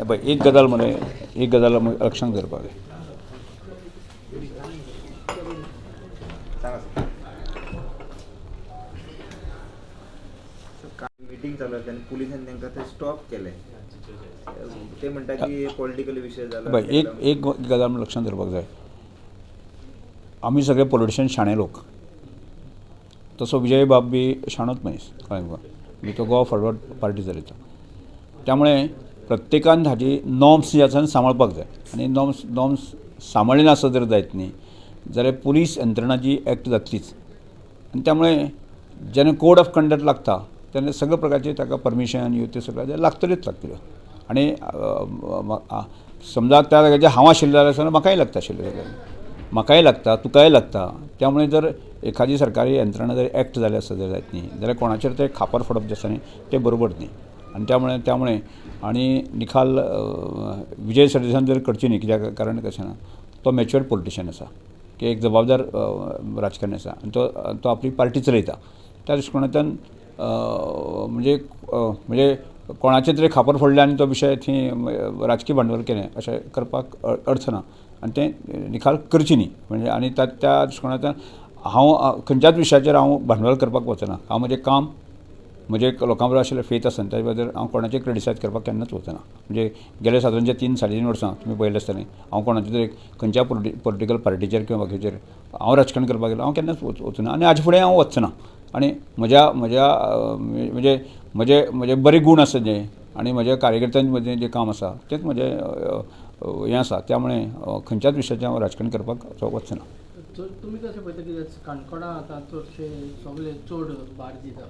पळय एक गजाल मरे एक गजाल लक्षांत दवरपाक जाय. मीटिंग चालू आसली आनी पुलिसांनी तांकां थंय स्टॉप केलें. ते म्हणटा की पॉलिटिकल विशय जाला. पळय एक गजाल लक्षांत दवरपाक जाय. आमी सगळे पॉलिटिशियन शाणे लोक. तसो विजय बाब बी शाणोच मनीस कळ्ळें तुका. तो गोवा फॉरवर्ड पार्टी चलयता. त्यामुळे प्रत्येकान हाजी नॉर्म्स जे आसा सांबाळपाक जाय. आनी नॉर्म्स सांबाळ्ळे नासत जर जायत न्ही जाल्यार पुलीस यंत्रणा जी एक्ट जातलीच. आनी त्यामुळे जेन्ना कोड ऑफ कंडक्ट लागता तेन्ना सगळे प्रकारचे ताका परमिशन ह्यो त्यो सगळ्यो लागतल्योच लागतल्यो. आनी समजा त्या जाग्याचेर हांव आशिल्लो जाल्यार म्हाकाय लागता आशिल्लें. म्हाकाय लागता तुकाय लागता. त्यामुळे जर एखादी सरकारी यंत्रणा जर एक्ट जाले आसत जर जायत न्ही जाल्यार कोणाचेर ते खापर फोडप जे आसा न्ही ते बरोबर न्ही. आनी त्यामुळे आनी निखाल विजय सरदेसायन जर करची न्ही कित्याक कारण कशें ना तो मॅच्युअर पॉलिटिशियन आसा की एक जबाबदार राजकारणी आसा आनी तो आपली पार्टी चलयता. त्या दृश्टिकोनांतल्यान म्हणजे कोणाचे तरी खापर फोडले आनी तो विशय थंय राजकीय भांडवल केलें अशें करपाक अर्थ ना. आनी तें निखाल करची न्ही. म्हणजे आनी त्या दृश्टिकोनांतल्यान हांव खंयच्याच विशयाचेर हांव भांडवल करपाक वचना. हांव म्हजें काम म्हजे लोकां बरोबर आशिल्लें फेथ आसा ताजे बद्दल हांव कोणाचें क्रिटिसायज करपाक केन्नाच वचना. म्हणजे गेले सादारणचे 3-3.5 वर्सां तुमी पळयलें आसतलें हांव कोणाचें तरी खंयच्या पॉलिटिकल पार्टीचेर किंवा बाकीचेर हांव राजकारण करपाक गेलो हांव केन्नाच वचना आनी हाजे फुडें हांव वचना. आनी म्हजे बरे गूण आसा जे आनी म्हज्या कार्यकर्त्यां मदें जें काम आसा तेंच म्हजें हें आसा. त्यामुळे खंयच्याच विशयाचें हांव राजकारण करपाक वचना. तुमी कशें पळयता की काणकोणा आतां चडशे सगळे चड भार दिता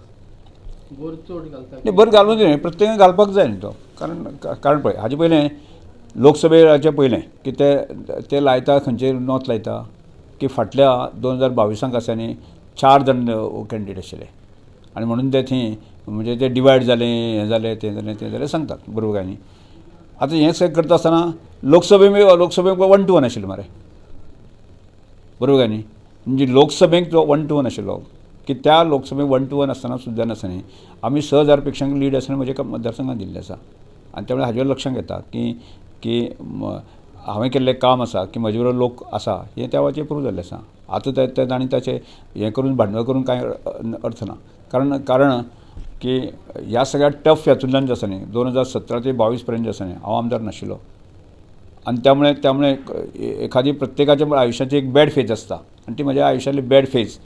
बोर चड घालता. बरें घालूं दी प्रत्येकान घालपाक जाय न्ही तो. कारण पळय हाजे पयलें लोकसभेचे पयलें की ते लायता खंयचेर नोत लायता की फाटल्या 2022 आसा न्ही 4 जाण कॅन्डिडेट आशिल्ले आनी म्हणून ते थंय म्हणजे ते डिवायड जालें हें जालें तें जालें सांगतात बरोबर काय न्ही. आतां हें सगळें करता आसतना लोकसभेक 1 to 1 आशिल्लो मरे बरोबर काय न्ही. म्हणजे लोकसभेक जो 1 to 1 आशिल्लो की त्या लोकसभेक 1 to 1 आसतना सुद्दां आसा न्ही आमी 6,000 पेक्षा लीड आसतना म्हज्या मतदारसंघात दिल्लें आसा. आनी त्यामुळे हाजेर लक्षांत येता की हांवें केल्लें काम आसा की म्हजे बरोबर लोक आसा हें त्या वेळाचेर प्रूव जाल्लें आसा. आतां ते तांणी ताचें हें करून भांडवल करून कांय अर्थ ना. कारण की ह्या सगळ्या टफ हातूंतल्यान जें आसा न्ही 2017 ते 22 पर्यंत जें आसा न्ही हांव आमदार नाशिल्लो. आनी त्यामुळे एखादी प्रत्येकाच्या आयुश्याची एक बॅड फेज आसता आनी ती म्हज्या आयुश्यांतली बॅड फेज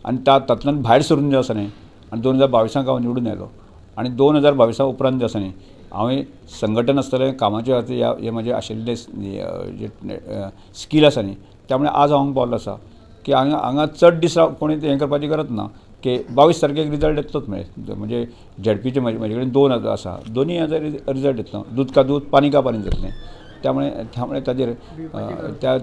आनी तातूंतल्यान भायर सरून जें आसा न्ही आनी 2022 हांव निवडून आयलो. आनी 2022 उपरांत जें आसा न्ही हांवें संघटन आसतलें कामाच्या खातीर हे म्हजें आशिल्लें जे स्कील आसा न्ही त्यामुळे आज हांव पावल्लो आसा की हांगा चड दीस कोणी हें करपाची गरज ना की 22 तारखेक रिजल्ट येतलोच म्हणजे झेडपीचे म्हजे कडेन 2 आसा दोनूय हेजो रिजल्ट येतलो. दूध का दूध पानी का पानी जातलें. त्यामुळे ताजेर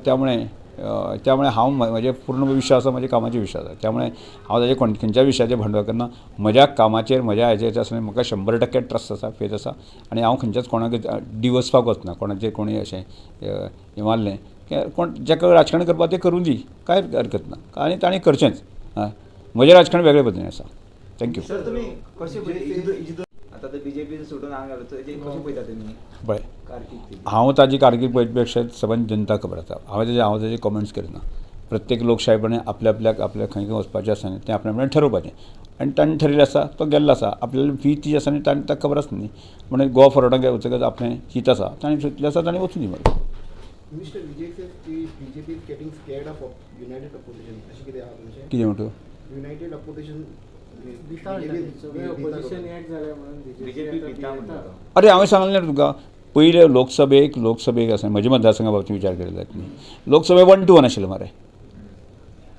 त्यामुळे हांव म्हजे पूर्ण विश्वास आसा म्हज्या कामाचेर विश्वास आसा. त्यामुळे हांव ताजे खंयच्याय विशयाचेर भांडवल करना. म्हज्या कामाचेर म्हज्या हेजेर आसा म्हाका 100% ट्रस्ट आसा फेथ आसा आनी हांव खंयच्याच कोणाक डिवसपाक वचना. कोणाचेर कोणी अशें हें मारलें कोण जेका राजकारण करपाक तें करूं दी कांय हरकत ना आनी ताणें करचेंच. म्हजें राजकारण वेगळे पद्दतीन आसा. थँक्यू. सर तुमी कशें आतां ते बीजेपी सोडून हांगा घालता कशें पळयता तुमी पळय हांव ताजी कारकीर्द पळयत पेक्षा सगळ्यांत जनता खबर आसा. हांव ताजे कॉमेंट्स करिना. प्रत्येक लोकशायपणान आपल्या खंय वचपाचें आसा न्ही तें आपल्यान ठरोवपाचें आनी ताणें ठरयलें आसा तो गेल्लो आसा. आपल्याली फी ती आसा न्ही ताका खबर आसता न्ही म्हणून गोवा फॉरवर्डाक वचतकच आपलें हित आसा ताणें चिंतलें आसा ताणें वचूं दी म्हाका. Mr. Vijay says BJP is getting scared of united opposition. अशें कितें आहा तुमचें? कितें म्हणटू युनायटेड ऑपोजिशन ऑपोजिशन एक जालें म्हणून बीजेपी भिता म्हणटा. अरे हांवें सांगलें तुका पयले लोकसभेक आसा म्हज्या मतदारसंघा बाबतींत विचार केले न्ही लोकसभेक 1 to 1 आशिल्लो मरे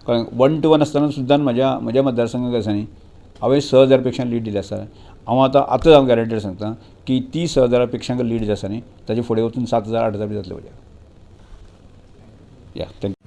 कळ्ळें. 1 to 1 आसतना सुद्दां म्हज्या मतदारसंघाक आसा न्ही हांवें 6,000 पेक्षा लीड दिली आसा. हांव आतांच हांव गॅरंटेड सांगता की ती 6,000 पेक्षा लीड जी आसा न्ही ताजे फुडें वचून 7,000-8,000 बी जातले म्हज्या. या थँक्यू.